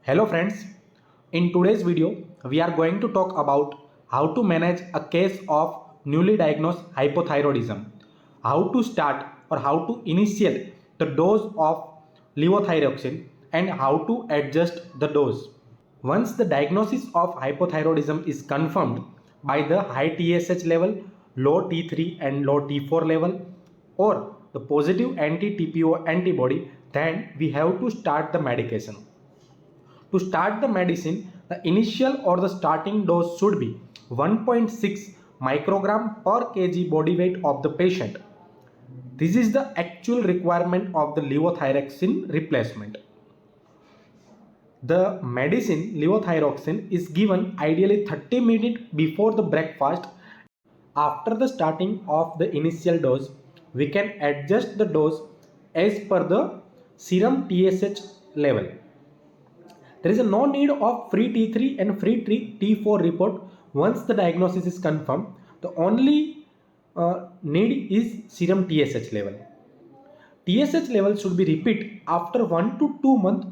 Hello friends, in today's video we are going to talk about how to manage a case of newly diagnosed hypothyroidism, how to start or how to initiate the dose of levothyroxine and how to adjust the dose. Once the diagnosis of hypothyroidism is confirmed by the high TSH level, low T3 and low T4 level or the positive anti-TPO antibody, then we have to start the medication. To start the medicine, the initial or the starting dose should be 1.6 microgram per kg body weight of the patient. This is the actual requirement of the levothyroxine replacement. The medicine levothyroxine is given ideally 30 minutes before the breakfast. After the starting of the initial dose, we can adjust the dose as per the serum TSH level. There is no need of free T3 and free T4 report once the diagnosis is confirmed. The only need is serum TSH level. TSH level should be repeat after 1 to 2 months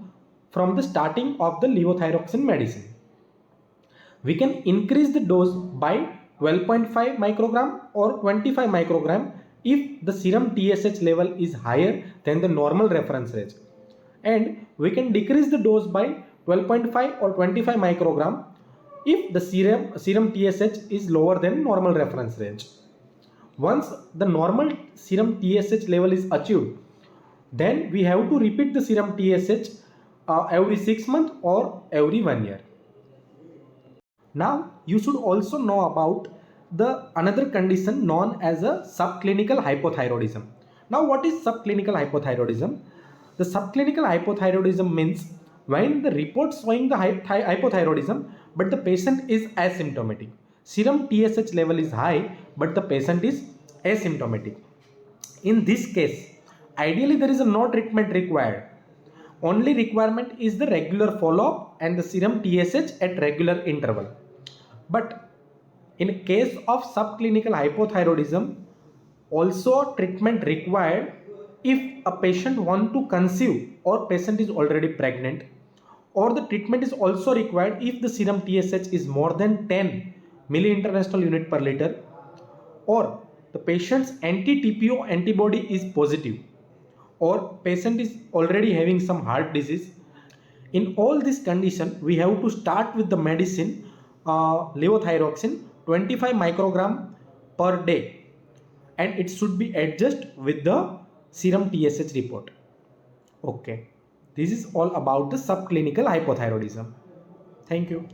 from the starting of the levothyroxine medicine. We can increase the dose by 12.5 microgram or 25 microgram if the serum TSH level is higher than the normal reference range, and we can decrease the dose by 12.5 or 25 microgram if the serum TSH is lower than normal reference range. Once the normal serum TSH level is achieved, then we have to repeat the serum TSH every 6 months or every 1 year. Now you should also know about the another condition known as a subclinical hypothyroidism. Now what is subclinical hypothyroidism? The subclinical hypothyroidism means when the report showing the hypothyroidism but the patient is asymptomatic. Serum TSH level is high but the patient is asymptomatic. In this case, ideally there is no treatment required. Only requirement is the regular follow-up and the serum TSH at regular interval. But in case of subclinical hypothyroidism, also treatment required if a patient want to conceive or patient is already pregnant, or the treatment is also required if the serum TSH is more than 10 milli-international unit per liter, or the patient's anti-TPO antibody is positive, or patient is already having some heart disease. In all these conditions, we have to start with the medicine levothyroxine 25 microgram per day, and it should be adjusted with the serum TSH report. Okay, this is all about the subclinical hypothyroidism. Thank you.